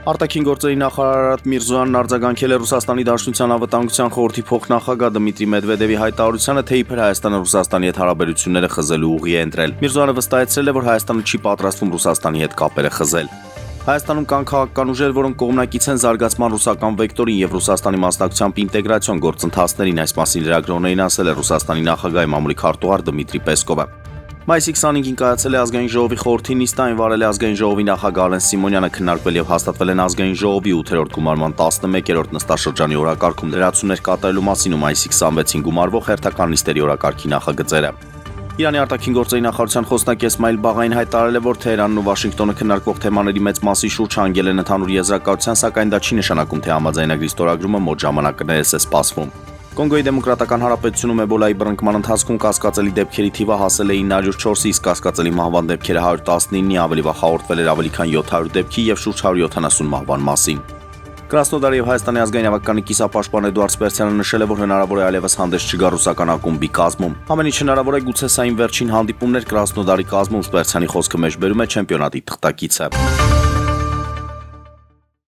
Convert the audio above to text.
Արտաքին գործերի նախարար Արարատ Միրզոյանն արձագանքել է Ռուսաստանի Դաշնության անվտանգության խորհրդի փոխնախագահ Դմիտրի Մեդվեդևի հայտարարությանը, թե իբր Հայաստանը Ռուսաստանի հետ հարաբերությունները խզելու ուղի է ընտրել։ Միրզոյանը վստահեցրել է, որ Հայաստանը չի պատրաստվում Ռուսաստանի հետ կապերը խզել։ Հայաստանում կան քաղաքական ուժեր, որոնք կողմնակից են զարգացման ռուսական վեկտորին եւ Ռուսաստանի մասնակցությամբ ինտեգրացիոն գործընթացներին, այս մասին լրագրողներին ասել է Ռուսաստանի նախագահի մամուլի քարտուղար Դմիտրի Պեսկովը։ Մայիսի 25-ին կայացել է Ազգային ժողովի խորհրդի նիստը, այն վարել է Ազգային ժողովի նախագահ Արեն Սիմոնյանը, քննարկվել եւ հաստատվել են Ազգային ժողովի 8-րդ գումարման 11-րդ նստաշրջանի օրակարգում լրացումներ կատարելու մասին ու մայիսի 26-ին գումարվող հերթական նիստերի օրակարգի նախագծերը։ Իրանի արտաքին գործերի նախարարության խոսնակ Էսմայիլ Բաղային հայտարարել է, որ Թեհրանն ու Վաշինգտոնը քննարկվող թեմաների մեծ մասի շուրջ հանգել են ընդհանուր եզրակացության, սակայն դա չի նշանակում, թե համաձայնագրի ստորագրումը մոտ ժամանակներս է սպասվում։ Կոնգոյի Դեմոկրատական Հանրապետությունում էբոլայի բռնկման ընթացքում կասկածելի դեպքերի թիվը հասել է 904-ի, իսկ կասկածելի մահվան դեպքերը 119-ի, ավելի վաղ հաղորդվել էր ավելի քան 700 դեպքի եւ շուրջ 170 մահվան մասին։ Կրասնոդարի եւ Հայաստանի ազգային ավականի կիսապաշտպան Էդուարդ Սպերցյանը նշել է, որ հնարավոր է այլևս հանդես չգա ռուսական ակումբի կազմում։ Ամեն ինչ հնարավոր է, գուցե սա այն վերջին հանդիպումներ Կրասնոդարի կազմում, Սպերցյանի խոսքը մեջ բերում է չեմպիոնատի թղթակիցը։